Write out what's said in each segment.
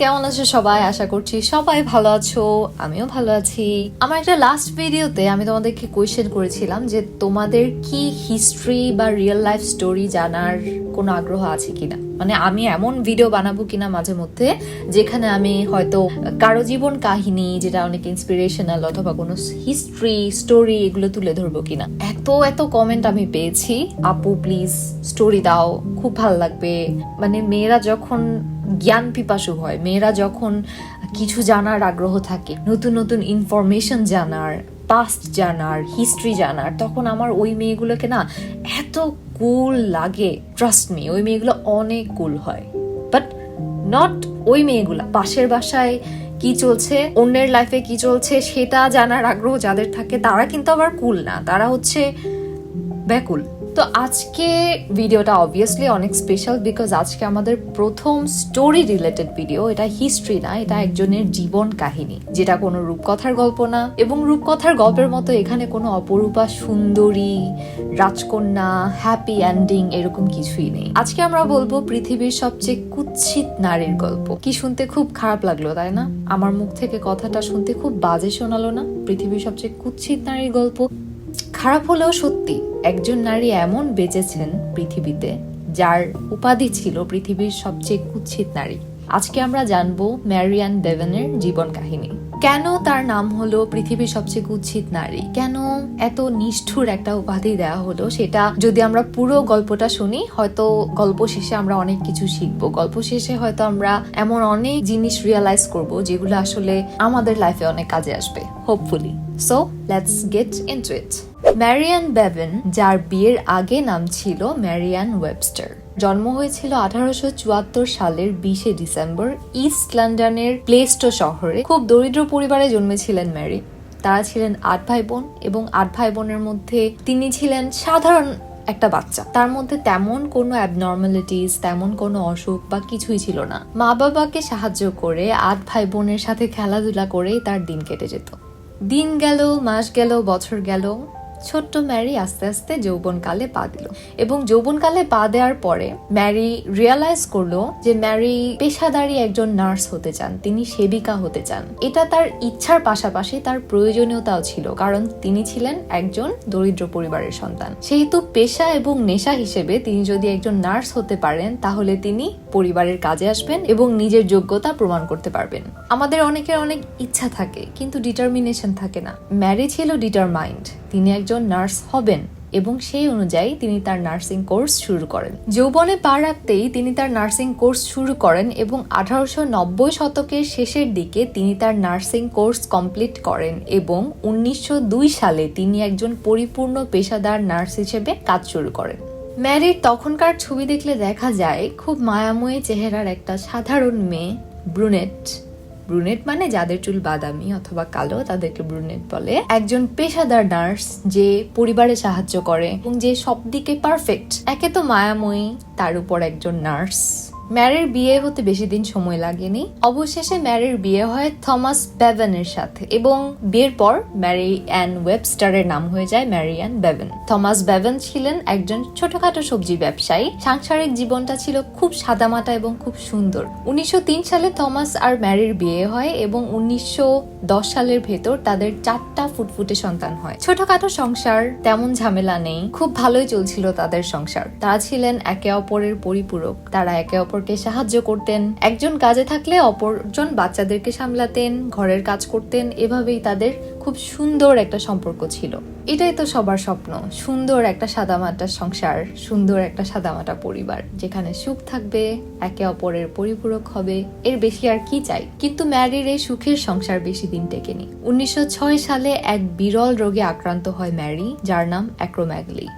কেমন আছো সবাই? আশা করছি সবাই ভালো আছো, আমিও ভালো আছি। আমার একটা লাস্ট ভিডিওতে আমি তোমাদেরকে কোয়েশ্চেন করেছিলাম যে তোমাদের কি হিস্ট্রি বা রিয়েল লাইফ স্টোরি জানার কোনো আগ্রহ আছে কিনা, মানে আমি এমন ভিডিও বানাবো কিনা মাঝে মধ্যে যেখানে আমি হয়তো কারো জীবন কাহিনী যেটা অনেক ইন্সপিরেশনাল অথবা কোনো হিস্ট্রি স্টোরি এগুলো তুলে ধরবো কিনা। এত এত কমেন্ট আমি পেয়েছি, আপু প্লিজ স্টোরি দাও, খুব ভালো লাগবে। মানে মেয়েরা যখন জ্ঞান পিপাসু হয়, মেয়েরা যখন কিছু জানার আগ্রহ থাকে, নতুন নতুন ইনফরমেশন জানার, পাস্ট জানার, হিস্ট্রি জানার, তখন আমার ওই মেয়েগুলোকে না এত কুল লাগে। ট্রাস্ট মি, ওই মেয়েগুলো অনেক কুল হয়। বাট নট ওই মেয়েগুলা পাশের বাসায় কি চলছে, অন্যের লাইফে কি চলছে সেটা জানার আগ্রহ যাদের থাকে তারা কিন্তু আবার কুল না, তারা হচ্ছে ব্যাকুল। তো আজকে ভিডিওটা অবভিয়াসলি অনেক স্পেশাল বিকজ আজকে আমাদের প্রথম স্টোরি রিলেটেড ভিডিও। এটা হিস্ট্রি না, এটা একজনের জীবন কাহিনী, যেটা কোনো রূপকথার গল্প না। এবং রূপকথার গল্পের মতো এখানে কোনো অপরূপা সুন্দরী রাজকন্যা হ্যাপি এন্ডিং এরকম কিছুই নেই। আজকে আমরা বলবো পৃথিবীর সবচেয়ে কুৎসিত নারীর গল্প। কি শুনতে খুব খারাপ লাগলো তাই না? আমার মুখ থেকে কথাটা শুনতে খুব বাজে শোনালো না? পৃথিবীর সবচেয়ে কুৎসিত নারীর গল্প। খারাপ হলেও সত্যি, একজন নারী এমন বেঁচেছেন পৃথিবীতে যার উপাধি ছিল পৃথিবীর সবচেয়ে কুৎসিত নারী। আজকে আমরা জানবো ম্যারিয়ান বেভেনের জীবন কাহিনী। কেন তার নাম হলো পৃথিবীর সবচেয়ে কুৎসিত নারী, কেন এত নিষ্ঠুর একটা উপাধি দেওয়া হলো, সেটা যদি আমরা পুরো গল্পটা শুনি হয়তো গল্প শেষে আমরা অনেক কিছু শিখবো। গল্প শেষে হয়তো আমরা এমন অনেক জিনিস রিয়েলাইজ করব যেগুলো আসলে আমাদের লাইফে অনেক কাজে আসবে, hopefully. So let's get into it. Marian Bevan, যার বিয়ের আগে নাম ছিল ম্যারিয়ান ওয়েবস্টার, জন্ম হয়েছিল 1874 সালের 20 ডিসেম্বর ইস্ট লন্ডনের প্লেস্টো শহরে। খুব দরিদ্র পরিবারে জন্মেছিলেন ম্যারি। তারা ছিলেন 8 ভাই বোন এবং 8 ভাই বোনের মধ্যে তিনি ছিলেন সাধারণ একটা বাচ্চা। তার মধ্যে তেমন কোনো অ্যাবনর্মালিটিস, তেমন কোনো অসুখ বা কিছুই ছিল না। মা বাবাকে সাহায্য করে 8 ভাই বোনের সাথে খেলাধুলা করেই তার দিন কেটে যেত। দিন গেল, মাস গেল, বছর গেল, ছোট্ট ম্যারি আস্তে আস্তে যৌবনকালে পা দিল। এবং যৌবনকালে পা দেওয়ার পরে ম্যারি রিয়ালাইজ করলো যে ম্যারি পেশাদারী একজন নার্স হতে চান, তিনি সেবিকা হতে চান। এটা তার ইচ্ছার পাশাপাশি তার প্রয়োজনীয়তাও ছিল, কারণ তিনি ছিলেন একজন দরিদ্র পরিবারের সন্তান। সেহেতু পেশা এবং নেশা হিসেবে তিনি যদি একজন নার্স হতে পারেন তাহলে তিনি পরিবারের কাজে আসবেন এবং নিজের যোগ্যতা প্রমাণ করতে পারবেন। আমাদের অনেকের অনেক ইচ্ছা থাকে কিন্তু ডিটারমিনেশন থাকে না। ম্যারি ছিল ডিটারমাইন্ড, তিনি একজন নার্স হবেন এবং সেই অনুযায়ী তিনি তার নার্সিং কোর্স শুরু করেন। যৌবনে পা রাখতেই তিনি তার নার্সিং কোর্স শুরু করেন এবং 1890 শতকের শেষের দিকে তিনি তার নার্সিং কোর্স কমপ্লিট করেন এবং 1902 সালে তিনি একজন পরিপূর্ণ পেশাদার নার্স হিসেবে কাজ শুরু করেন। ম্যারির তখনকার ছবি দেখলে দেখা যায় খুব মায়াময়ী চেহারার একটা সাধারণ মেয়ে, ব্রুনেট। ব্রুনেট মানে যাদের চুল বাদামি অথবা কালো তাদেরকে ব্রুনেট বলে। একজন পেশাদার নার্স যে পরিবারে সাহায্য করে এবং যে সব দিকে পারফেক্ট। একে তো মায়াময়ী, তার উপর একজন নার্স। ম্যারির বিয়ে হতে বেশি দিন সময় লাগেনি। অবশেষে ম্যারির বিয়ে হয় থমাস বেভেনের সাথে এবং বিয়ের পর ম্যারি অ্যান ওয়েবস্টারের নাম হয়ে যায় ম্যারিয়ান বেভেন। থমাস বেভেন ছিলেন একজন ছোটখাটো সবজি ব্যবসায়ী। সাংসারিক জীবনটা ছিল খুব সাদামাটা এবং খুব সুন্দর। 1903 সালে থমাস আর ম্যারির বিয়ে হয় এবং 1910 সালের ভেতর তাদের 4টা ফুটফুটে সন্তান হয়। ছোটখাটো সংসার, তেমন ঝামেলা নেই, খুব ভালোই চলছিল তাদের সংসার। তারা ছিলেন একে অপরের পরিপূরক, তারা একে অপরকে সাহায্য করতেন। একজন কাজে থাকলে অপরজন বাচ্চাদেরকে সামলাতেন, ঘরের কাজ করতেন। এভাবেই তাদের খুব সুন্দর একটা সম্পর্ক ছিল। এটাই তো সবার স্বপ্ন, সুন্দর একটা সাদামাটা সংসার, সুন্দর একটা সাদামাটা পরিবার যেখানে সুখ থাকবে, একে অপরের পরিপূরক হবে। এর বেশি আর কি চাই? কিন্তু ম্যারির এই সুখের সংসার বেশি দিন টেকেনি। 1906 সালে এক বিরল রোগে আক্রান্ত হয় ম্যারি, যার নাম অ্যাক্রোম্যাগলি।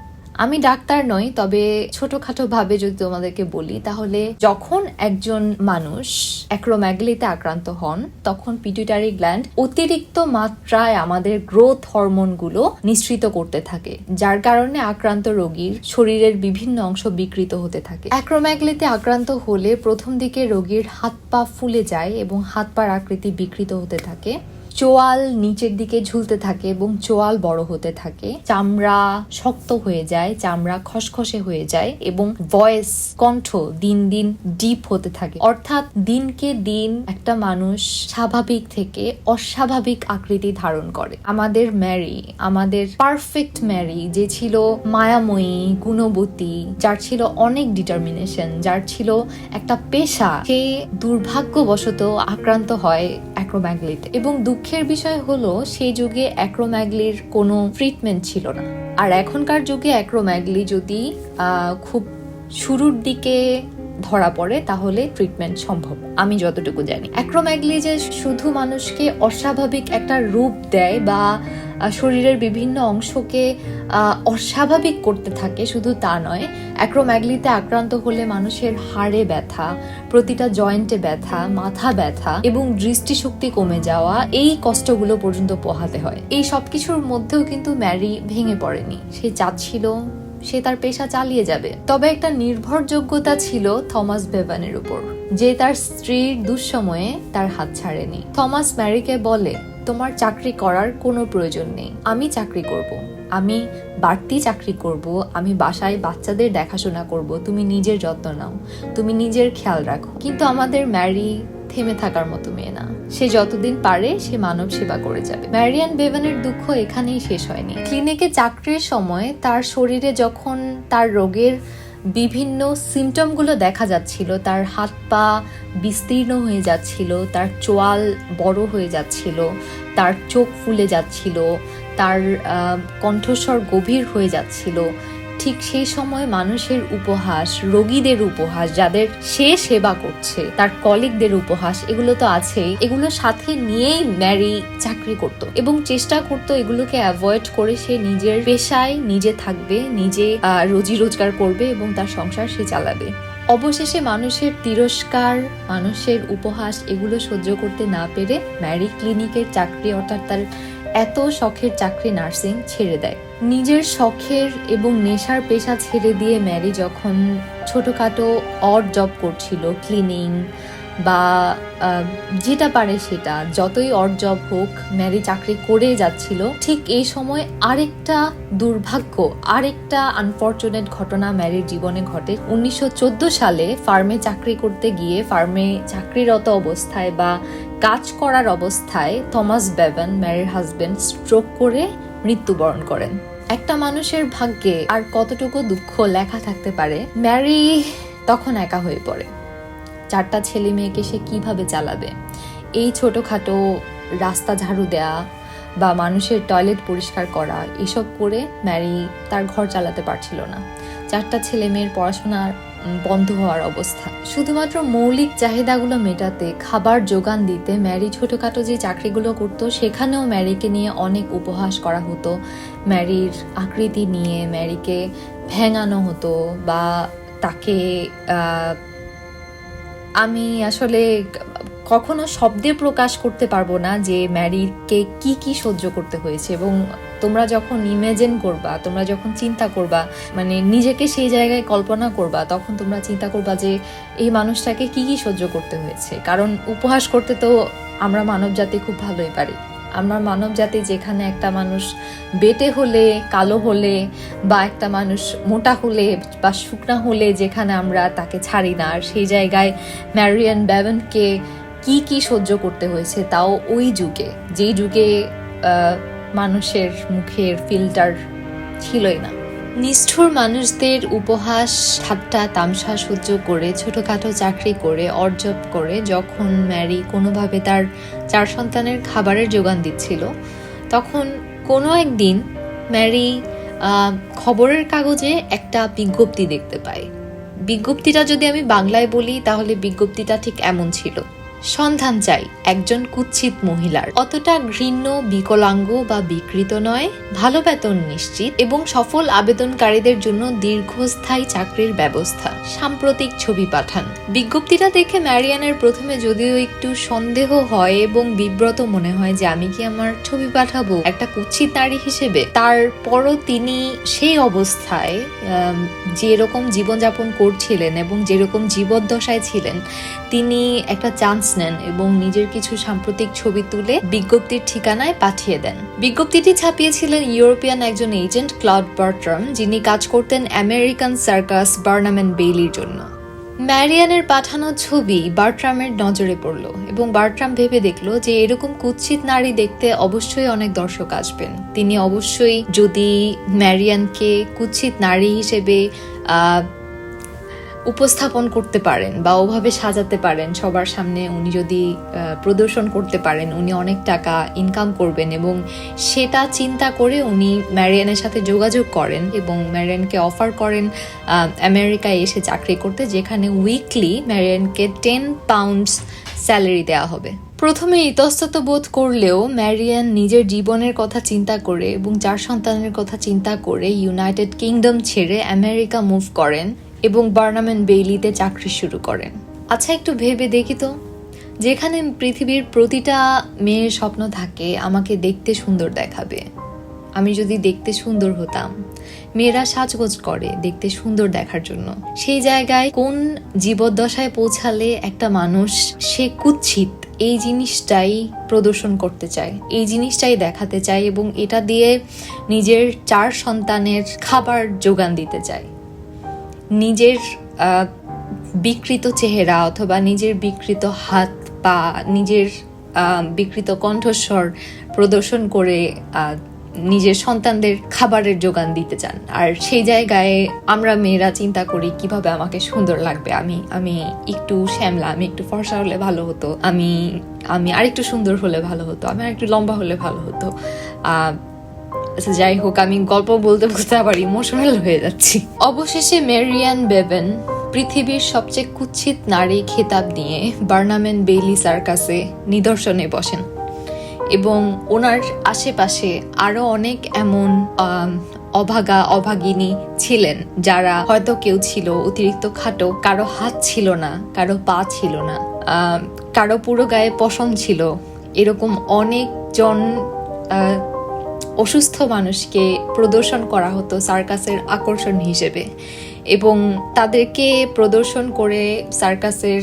আমি ডাক্তার নই, তবে ছোটখাটো ভাবে যদি তোমাদেরকে বলি তাহলে যখন একজন মানুষ অ্যাক্রোম্যাগলিতে আক্রান্ত হন তখন পিটুইটারি গ্ল্যান্ড অতিরিক্ত মাত্রায় আমাদের গ্রোথ হরমোনগুলো নিঃসৃত করতে থাকে, যার কারণে আক্রান্ত রোগীর শরীরের বিভিন্ন অংশ বিকৃত হতে থাকে। অ্যাক্রোম্যাগলিতে আক্রান্ত হলে প্রথম দিকে রোগীর হাত পা ফুলে যায় এবং হাত পার আকৃতি বিকৃত হতে থাকে। চোয়াল নিচের দিকে ঝুলতে থাকে এবং চোয়াল বড় হতে থাকে, চামড়া শক্ত হয়ে যায়, চামড়া খসখসে হয়ে যায় এবং ভয়েস কণ্ঠ দিন দিন ডিপ হতে থাকে। অর্থাৎ দিনকে দিন একটা মানুষ স্বাভাবিক থেকে অস্বাভাবিক আকৃতি ধারণ করে। আমাদের ম্যারি, আমাদের পারফেক্ট ম্যারি, যে ছিল মায়াময়ী, গুণবতী, যার ছিল অনেক ডিটারমিনেশন, যার ছিল একটা পেশা, সে দুর্ভাগ্যবশত আক্রান্ত হয় অ্যাক্রোম্যাগলিতে। এবং দুঃখের বিষয় হলো সেই যুগে অ্যাক্রোম্যাগলির কোনো ট্রিটমেন্ট ছিল না। আর এখনকার যুগে অ্যাক্রোম্যাগলি যদি খুব শুরুর দিকে ধরা পড়ে তাহলে ট্রিটমেন্ট সম্ভব, আমি যতটুকু জানি। অ্যাক্রোম্যাগলি যে শুধু মানুষকে অস্বাভাবিক একটা রূপ দেয় বা শরীরের বিভিন্ন অংশকে অস্বাভাবিক করতে থাকে, শুধু তা নয়, অ্যাক্রোম্যাগলিতে আক্রান্ত হলে মানুষের হাড়ে ব্যথা, প্রতিটা জয়েন্টে ব্যথা, মাথা ব্যথা এবং দৃষ্টিশক্তি কমে যাওয়া, এই কষ্টগুলো পর্যন্ত পোহাতে হয়। এই সবকিছুর মধ্যেও কিন্তু ম্যারি ভেঙে পড়েনি। সে চাচ্ছিল সে তার পেশা চালিয়ে যাবে। তবে একটা নির্ভরযোগ্যতা ছিল থমাস বেভানের উপর, যে তার স্ত্রীর দুঃসময়ে তার হাত ছাড়েনি। থমাস ম্যারিকে বলে, তোমার চাকরি করার কোনো প্রয়োজন নেই, আমি চাকরি করব, আমি বাড়তি চাকরি করব, আমি বাসায় বাচ্চাদের দেখাশোনা করব, তুমি নিজের যত্ন নাও, তুমি নিজের খেয়াল রাখো। কিন্তু আমাদের ম্যারি থেমে থাকার মতো মেয়ে না। সে যতদিন পারে সে মানব সেবা করে যাবে। ম্যারিয়ান বেভানের দুঃখ এখানেই শেষ হয়নি। ক্লিনিকে চাকরির সময় তার শরীরে যখন তার রোগের বিভিন্ন সিমটমগুলো দেখা যাচ্ছিল, তার হাত পা বিস্তীর্ণ হয়ে যাচ্ছিল, তার চোয়াল বড় হয়ে যাচ্ছিল, তার চোখ ফুলে যাচ্ছিল, তার কণ্ঠস্বর গভীর হয়ে যাচ্ছিল, ঠিক সেই সময় মানুষের উপহাস, রোগীদের উপহাস, যাদের সে সেবা করছে, তার কলিগদের উপহাস, এগুলো তো আছেই। এগুলো সাথে নিয়েই ম্যারি চাকরি করত এবং চেষ্টা করত এগুলোকে অ্যাভয়েড করে সে নিজের পেশায় নিজে থাকবে, নিজে রুজি রোজগার করবে এবং তার সংসার সে চালাবে। অবশেষে মানুষের তিরস্কার, মানুষের উপহাস, এগুলো সহ্য করতে না পেরে ম্যারি ক্লিনিকের চাকরি, অর্থাৎ তার এত শখের চাকরি নার্সিং ছেড়ে দেয়। নিজের শখের এবং নেশার পেশা ছেড়ে দিয়ে ম্যারি যখন ছোটখাটো অড জব করছিল, ক্লিনিং বা যেটা পারে সেটা, যতই অড জব হোক, ম্যারি চাকরি করে যাচ্ছিল। ঠিক এই সময় আরেকটা দুর্ভাগ্য, আরেকটা আনফরচুনেট ঘটনা ম্যারির জীবনে ঘটে। 1914 সালে ফার্মে চাকরি করতে গিয়ে, ফার্মে চাকরিরত অবস্থায় বা কাজ করার অবস্থায় থমাস বেভান, ম্যারির হাজবেন্ড, স্ট্রোক করে মৃত্যুবরণ করেন। একটা মানুষের ভাগ্যে আর কতটুকু দুঃখ লেখা থাকতে পারে। ম্যারি তখন একা হয়ে পড়ে। 4টা ছেলে মেয়েকে সে কিভাবে চালাবে? এই ছোটখাটো রাস্তা ঝাড়ু দেয়া বা মানুষের টয়লেট পরিষ্কার করা, এসব করে ম্যারি তার ঘর চালাতে পারছিল না। 4টা ছেলে মেয়ের পড়াশোনার বন্ধ হওয়ার অবস্থা। শুধুমাত্র মৌলিক চাহিদাগুলো মেটাতে, খাবার যোগান দিতে ম্যারি ছোটখাটো যে চাকরিগুলো করতো, সেখানেও ম্যারিকে নিয়ে অনেক উপহাস করা হতো। ম্যারির আকৃতি নিয়ে ম্যারিকে ভেঙানো হতো বা তাকে আমি আসলে কখনো শব্দে প্রকাশ করতে পারবো না যে ম্যারিকে কি কি সহ্য করতে হয়েছে। এবং তোমরা যখন ইমেজিন করবা, তোমরা যখন চিন্তা করবা, মানে নিজেকে সেই জায়গায় কল্পনা করবা, তখন তোমরা চিন্তা করবা যে এই মানুষটাকে কি কি সহ্য করতে হয়েছে। কারণ উপহাস করতে তো আমরা মানব জাতি খুব ভালোই পারি। আমরা মানব জাতি যেখানে একটা মানুষ বেটে হলে, কালো হলে বা একটা মানুষ মোটা হলে বা শুকনা হলে যেখানে আমরা তাকে ছাড়ি না, আর সেই জায়গায় ম্যারিয়ান বেভানকে কি কি সহ্য করতে হয়েছে, তাও ওই যুগে, যেই যুগে মানুষের মুখের ফিল্টার ছিলই না। নিষ্ঠুর মানুষদের উপহাস, ঠাট্টা তামসা সহ্য করে, ছোটখাটো চাকরি করে, অর্জব করে যখন ম্যারি কোনোভাবে তার 4 সন্তানের খাবারের যোগান দিচ্ছিল, তখন কোনো একদিন ম্যারি খবরের কাগজে একটা বিজ্ঞপ্তি দেখতে পায়। বিজ্ঞপ্তিটা যদি আমি বাংলায় বলি তাহলে বিজ্ঞপ্তিটা ঠিক এমন ছিল: সন্ধান চাই একজন কুৎসিত মহিলার, অতটা ঘৃণ্য, বিকলাঙ্গ বা বিকৃত নয়, ভালো বেতন নিশ্চিত এবং সফল আবেদনকারীদের জন্য দীর্ঘস্থায়ী চাকরির ব্যবস্থা, সাম্প্রতিক ছবি পাঠান। বিজ্ঞপ্তিটা দেখে ম্যারিয়ানের প্রথমে যদিও একটু সন্দেহ হয় এবং বিব্রত মনে হয় যে আমি কি আমার ছবি পাঠাবো একটা কুৎসিত নারী হিসেবে। তারপরও তিনি সেই অবস্থায় যেরকম জীবনযাপন করছিলেন এবং যেরকম জীবদ্দশায় ছিলেন, তিনি একটা চান্স নেন এবং নিজের কিছু সাম্প্রতিক ছবি তুলে বিজ্ঞপ্তির ঠিকানায় পাঠিয়ে দেন। বিজ্ঞপ্তিটি ছাপিয়েছিলেন ইউরোপিয়ান একজন এজেন্ট ক্লড বার্ট্রাম, যিনি কাজ করতেন আমেরিকান সার্কাস বার্নাম এন্ড বেইলির জন্য। ম্যারিয়ানের পাঠানো ছবি বার্ট্রামের নজরে পড়ল এবং বার্ট্রাম ভেবে দেখলো যে এরকম কুৎসিত নারী দেখতে অবশ্যই অনেক দর্শক আসবেন। তিনি অবশ্যই যদি ম্যারিয়ানকে কুৎসিত নারী হিসেবে উপস্থাপন করতে পারেন বা ওভাবে সাজাতে পারেন সবার সামনে, উনি যদি প্রদর্শন করতে পারেন, উনি অনেক টাকা ইনকাম করবেন। এবং সেটা চিন্তা করে উনি ম্যারিয়ানের সাথে যোগাযোগ করেন এবং ম্যারিয়ানকে অফার করেন আমেরিকায় এসে চাকরি করতে, যেখানে উইকলি ম্যারিয়ানকে 10 পাউন্ডস স্যালারি দেওয়া হবে। প্রথমে ইতস্তত বোধ করলেও ম্যারিয়ান নিজের জীবনের কথা চিন্তা করে এবং 4 সন্তানের কথা চিন্তা করে ইউনাইটেড কিংডম ছেড়ে আমেরিকা মুভ করেন এবং বার্নাম এন্ড বেইলিতে চাকরি শুরু করেন। আচ্ছা, একটু ভেবে দেখি তো, যেখানে পৃথিবীর প্রতিটা মেয়ের স্বপ্ন থাকে আমাকে দেখতে সুন্দর দেখাবে, আমি যদি দেখতে সুন্দর হতাম, মেয়েরা সাজগোজ করে দেখতে সুন্দর দেখার জন্য, সেই জায়গায় কোন জীবদ্দশায় পৌঁছালে একটা মানুষ সে কুৎসিত এই জিনিসটাই প্রদর্শন করতে চায়, এই জিনিসটাই দেখাতে চায় এবং এটা দিয়ে নিজের 4 সন্তানের খাবার যোগান দিতে চায়। নিজের বিকৃত চেহারা অথবা নিজের বিকৃত হাত পা, নিজের বিকৃত কণ্ঠস্বর প্রদর্শন করে নিজের সন্তানদের খাবারের যোগান দিতে চান। আর সেই জায়গায় আমরা মেয়েরা চিন্তা করি কিভাবে আমাকে সুন্দর লাগবে, আমি একটু শ্যামলা, আমি একটু ফর্সা হলে ভালো হতো, আমি আরেকটু সুন্দর হলে ভালো হতো, আমি আরেকটু লম্বা হলে ভালো হতো। যাই হোক, আমি গল্প বলতে বলতে আবার ইমোশনাল হয়ে যাচ্ছি। অবশেষে ম্যারিয়ান বেভেন পৃথিবীর সবচেয়ে কুৎসিত নারী খেতাব নিয়ে বার্নাম এন্ড বেইলি সার্কাসে নিদর্শনে বসেন এবং ওনার আশেপাশে আরো অনেক এমন অভাগা অভাগিনী ছিলেন যারা হয়তো কেউ ছিল অতিরিক্ত খাটো, কারো হাত ছিল না, কারো পা ছিল না, কারো পুরো গায়ে পশম ছিল। এরকম অনেকজন অসুস্থ মানুষকে প্রদর্শন করা হতো সার্কাসের আকর্ষণ হিসেবে এবং তাদেরকে প্রদর্শন করে সার্কাসের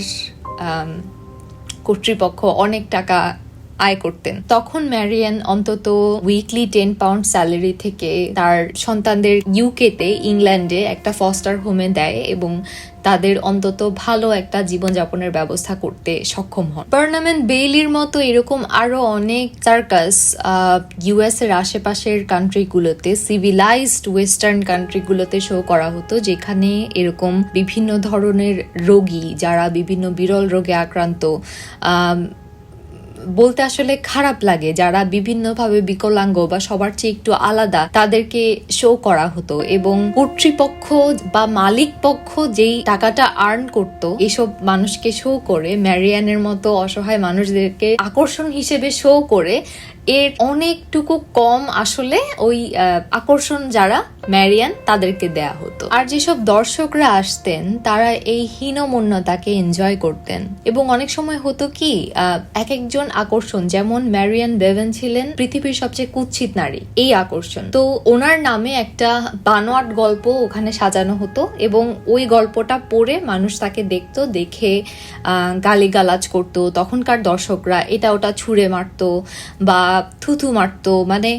কর্তৃপক্ষ অনেক টাকা আয় করতেন। তখন ম্যারিয়ান অন্তত উইকলি 10 পাউন্ড স্যালারি থেকে তার সন্তানদের ইউকেতে, ইংল্যান্ডে একটা ফস্টার হোমে দেয় এবং তাদের অন্তত ভালো একটা জীবনযাপনের ব্যবস্থা করতে সক্ষম হন। বার্নাম এন্ড বেইলির মতো এরকম আরো অনেক সার্কাস ইউএস এর আশেপাশের কান্ট্রিগুলোতে, সিভিলাইজড ওয়েস্টার্ন কান্ট্রিগুলোতে শো করা হতো, যেখানে এরকম বিভিন্ন ধরনের রোগী যারা বিভিন্ন বিরল রোগে আক্রান্ত, বলতে আসলে খারাপ লাগে, যারা বিভিন্নভাবে বিকলাঙ্গ বা সবার চেয়ে একটু আলাদা, তাদেরকে শো করা হতো এবং কর্তৃপক্ষ বা মালিক পক্ষ যেই টাকাটা আর্ন করত এসব মানুষকে শো করে, ম্যারিয়ানের মতো অসহায় মানুষদেরকে আকর্ষণ হিসেবে শো করে এর অনেকটুকু কম আসলে ওই আকর্ষণ যারা ম্যারিয়ান তাদেরকে দেয়া হতো। আর যেসব দর্শকরা আসতেন তারা এই হীনমন্যতাকে এনজয় করতেন এবং অনেক সময় হতো কি এক একজন আকর্ষণ, যেমন ম্যারিয়ান বেভেন ছিলেন পৃথিবীর সবচেয়ে কুৎসিত নারী, এই আকর্ষণ, তো ওনার নামে একটা বানোয়াট গল্প ওখানে সাজানো হতো এবং ওই গল্পটা পড়ে মানুষ তাকে দেখতো, দেখে গালিগালাজ করতো। তখনকার দর্শকরা এটা ওটা ছুঁড়ে মারতো বা থুথু মারতো, মানে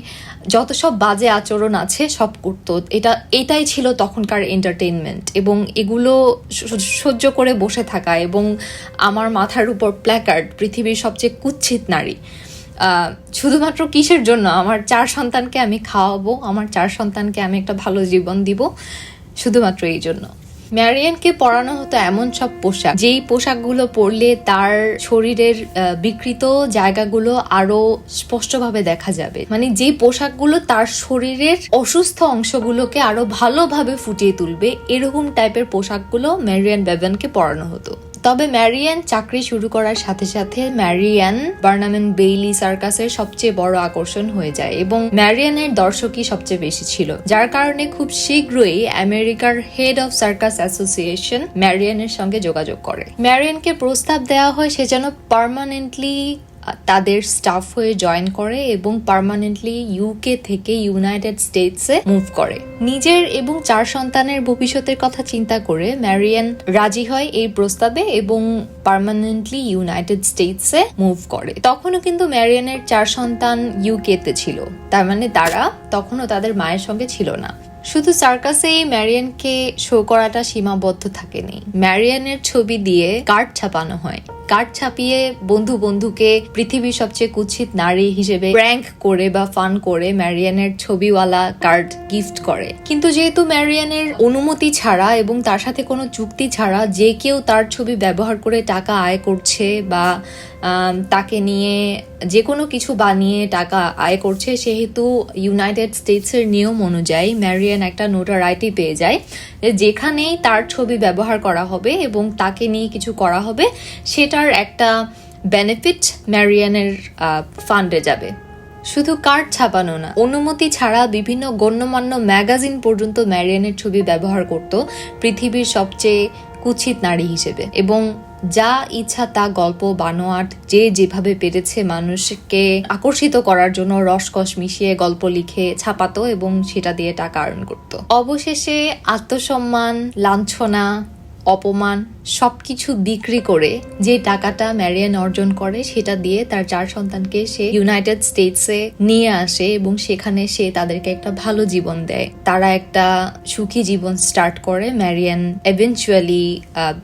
যত সব বাজে আচরণ আছে সব করতো। এটাই ছিল তখনকার এন্টারটেইনমেন্ট এবং এগুলো সহ্য করে বসে থাকা এবং আমার মাথার উপর প্ল্যাকার্ড পৃথিবীর সবচেয়ে কুৎসিত নারী, শুধুমাত্র কিসের জন্য? আমার 4 সন্তানকে আমি খাওয়াবো, আমার 4 সন্তানকে আমি একটা ভালো জীবন দিব, শুধুমাত্র এই জন্য। ম্যারিয়ানকে পরানো হতো এমন সব পোশাক, যেই পোশাকগুলো পরলে তার শরীরের বিকৃত জায়গাগুলো আরো স্পষ্টভাবে দেখা যাবে, মানে যে পোশাকগুলো তার শরীরের অসুস্থ অংশগুলোকে আরো ভালোভাবে ফুটিয়ে তুলবে, এরকম টাইপের পোশাকগুলো ম্যারিয়ান বেভেনকে পরানো হতো। তবে ম্যারিয়ান চাকরি শুরু করার সাথে সাথে ম্যারিয়ান বার্নাম এন্ড বেইলি সার্কাসের সবচেয়ে বড় আকর্ষণ হয়ে যায় এবং ম্যারিয়ানের দর্শকই সবচেয়ে বেশি ছিল, যার কারণে খুব শীঘ্রই আমেরিকার হেড অফ সার্কাস অ্যাসোসিয়েশন ম্যারিয়ানের সঙ্গে যোগাযোগ করে। ম্যারিয়ানকে প্রস্তাব দেওয়া হয় সে যেন পার্মানেন্টলি তাদের স্টাফ হয়ে জয়েন করে এবং পার্মানেন্টলি ইউকে থেকে ইউনাইটেড স্টেটসে মুভ করে। নিজের এবং 4 সন্তানের ভবিষ্যতের কথা চিন্তা করে ম্যারিয়ান রাজি হয় এই প্রস্তাবে এবং পার্মানেন্টলি ইউনাইটেড স্টেটসে মুভ করে। তখনও কিন্তু ম্যারিয়ানের 4 সন্তান ইউকেতে ছিল, তার মানে তারা তখনও তাদের মায়ের সঙ্গে ছিল না। শুধু সার্কাসেই ম্যারিয়ানকে শো করাটা সীমাবদ্ধ থাকেনি, ম্যারিয়ানের ছবি দিয়ে কার্ড ছাপানো হয়। কার্ড ছাপিয়ে বন্ধুকে পৃথিবীর সবচেয়ে কুৎসিত নারী হিসেবে প্র্যাঙ্ক করে বা ফান করে ম্যারিয়ানের ছবিওয়ালা কার্ড গিফট করে। কিন্তু যেহেতু ম্যারিয়ানের অনুমতি ছাড়া এবং তার সাথে কোনো চুক্তি ছাড়া যে কেউ তার ছবি ব্যবহার করে টাকা আয় করছে বা তাকে নিয়ে যে কোনো কিছু বানিয়ে টাকা আয় করছে, সেহেতু ইউনাইটেড স্টেটসের নিয়ম অনুযায়ী ম্যারিয়ান একটা নোটারাইটি পেয়ে যায় যেখানেই তার ছবি ব্যবহার করা হবে এবং তাকে নিয়ে কিছু করা হবে সেটার একটা বেনিফিট ম্যারিয়ানের ফান্ডে যাবে। শুধু কার্ড ছাপানো না, অনুমতি ছাড়া বিভিন্ন গণ্যমান্য ম্যাগাজিন পর্যন্ত ম্যারিয়ানের ছবি ব্যবহার করত পৃথিবীর সবচেয়ে কুৎসিত নারী হিসেবে, এবং যা ইচ্ছা তা গল্প বানোয়াট যে যেভাবে পেরেছে মানুষকে আকর্ষিত করার জন্য রসকস মিশিয়ে গল্প লিখে ছাপাতো এবং সেটা দিয়ে টাকা আর্ন করত। অবশেষে আত্মসম্মান, লাঞ্ছনা, অপমান সবকিছু বিক্রি করে যে টাকাটা ম্যারিয়ান অর্জন করে সেটা দিয়ে তার 4 সন্তানকে সে ইউনাইটেড স্টেটসে নিয়ে আসে এবং সেখানে সে তাদেরকে একটা ভালো জীবন দেয়। তারা একটা সুখী জীবন স্টার্ট করে। ম্যারিয়ান এভেনচুয়ালি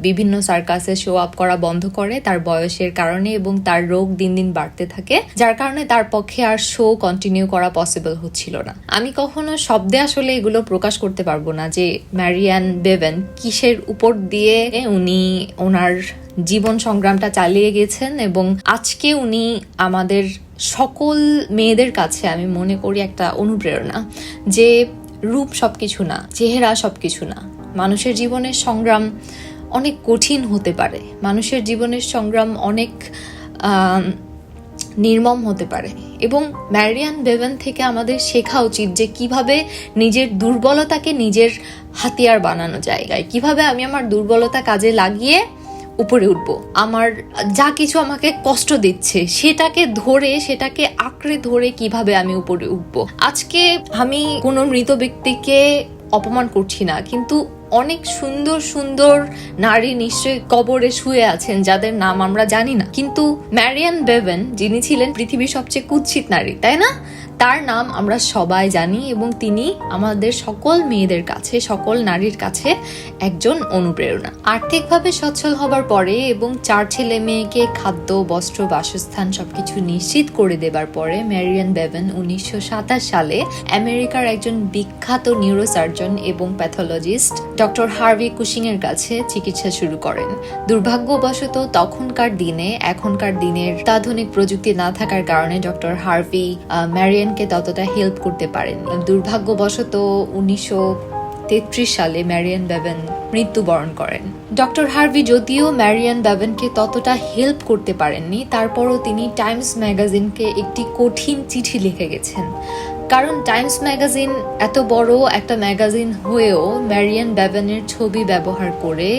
বিভিন্ন সার্কাসে শো আপ করা বন্ধ করে তার বয়সের কারণে এবং তার রোগ দিন দিন বাড়তে থাকে, যার কারণে তার পক্ষে আর শো কন্টিনিউ করা পসিবল হচ্ছিল না। আমি কখনো শব্দে আসলে এগুলো প্রকাশ করতে পারবো না যে ম্যারিয়ান বেভেন কিসের উপর দিয়ে উনি ওনার জীবন সংগ্রামটা চালিয়ে গেছেন এবং আজকে উনি আমাদের সকল মেয়েদের কাছে আমি মনে করি একটা অনুপ্রেরণা যে রূপ সবকিছু না, চেহারা সবকিছু না। মানুষের জীবনের সংগ্রাম অনেক কঠিন হতে পারে, মানুষের জীবনের সংগ্রাম অনেক নির্মম হতে পারে এবং ম্যারিয়ান বেভেন থেকে আমাদের শেখা উচিত যে কিভাবে নিজের দুর্বলতাকে নিজের হাতিয়ার বানানো যায়, কিভাবে আমি আমার দুর্বলতা কাজে লাগিয়ে উপরে উঠবো। আমার যা কিছু আমাকে কষ্ট দিচ্ছে সেটাকে আঁকড়ে ধরে কিভাবে আমি উপরে উঠবো। আজকে আমি কোনো মৃত ব্যক্তিকে অপমান করছি না, কিন্তু অনেক সুন্দর সুন্দর নারী নিশ্চয়ই কবরে শুয়ে আছেন যাদের নাম আমরা জানি না, কিন্তু ম্যারিয়ান বেভেন যিনি ছিলেন পৃথিবীর সবচেয়ে কুৎসিত নারী, তাই না, তার নাম আমরা সবাই জানি এবং তিনি আমাদের সকল মেয়েদের কাছে, সকল নারীর কাছে একজন অনুপ্রেরণা। আর্থিকভাবে সচ্ছল হবার পরে এবং 4 ছেলে মেয়েকে খাদ্য, বস্ত্র, বাসস্থান সবকিছু নিশ্চিত করে দেবার পরে ম্যারিয়ান বেভেন 1927 সালে আমেরিকার একজন বিখ্যাত নিউরোসার্জন এবং প্যাথোলজিস্ট ডক্টর হার্ভি কুশিং এর কাছে চিকিৎসা শুরু করেন। দুর্ভাগ্যবশত তখনকার দিনে এখনকার দিনের অত্যাধুনিক প্রযুক্তি না থাকার কারণে ডক্টর হার্ভি ম্যারিয়ানকে ততটা হেল্প করতে পারেননি। দুর্ভাগ্যবশত 1933 সালে ম্যারিয়ান বেভেন মৃত্যুবরণ করেন। ডক্টর হার্ভি যদিও ম্যারিয়ান বেভেনকে ততটা হেল্প করতে পারেননি, তারপরও তিনি টাইমস ম্যাগাজিনকে একটি কঠিন চিঠি লিখে গেছেন। কারণ টাইমস ম্যাগাজিন এত বড় একটা ম্যাগাজিন হয়েও ম্যারিয়ান বেভেনের ছবি ব্যবহার করে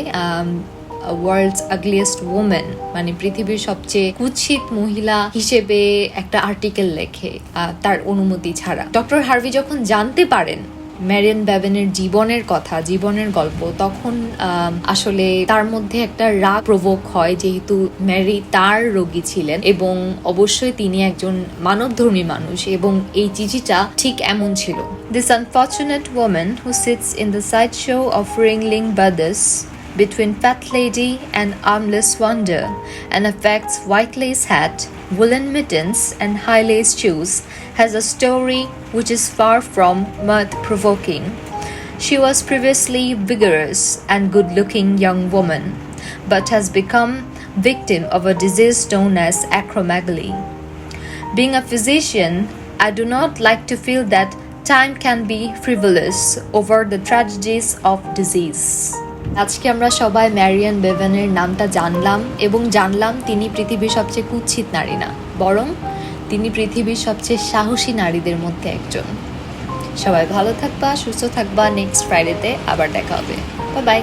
ওয়ার্ল্ডস আগলিয়েস্ট ওমেন মানে পৃথিবীর সবচেয়ে কুৎসিত মহিলা হিসেবে একটা আর্টিকেল লেখে তার অনুমতি ছাড়া। ডক্টর হার্ভি যখন জানতে পারেন ম্যারিয়ান বেভেনের জীবনের কথা, জীবনের গল্প, তখন আসলে তার মধ্যে একটা রাগ প্রভোক হয়, যেহেতু ম্যারি তার রোগী ছিলেন এবং অবশ্যই তিনি একজন মানবধর্মী মানুষ এবং এই চিঠিটা ঠিক এমন ছিল। This unfortunate woman who sits in the sideshow of Ringling Brothers between fat lady and armless wonder and affects white lace hat, woolen mittens and high lace shoes has a story which is far from mirth-provoking. She was previously vigorous and good-looking young woman, but has become victim of a disease known as acromegaly. Being a physician, I do not like to feel that time can be frivolous over the tragedies of disease. আজকে আমরা সবাই ম্যারিয়ান বেভেনের নামটা জানলাম এবং জানলাম তিনি পৃথিবীর সবচেয়ে কুৎসিত নারী না, বরং তিনি পৃথিবীর সবচেয়ে সাহসী নারীদের মধ্যে একজন। সবাই ভালো থাকবা, সুস্থ থাকবা। নেক্সট ফ্রাইডেতে আবার দেখা হবে। Bye bye.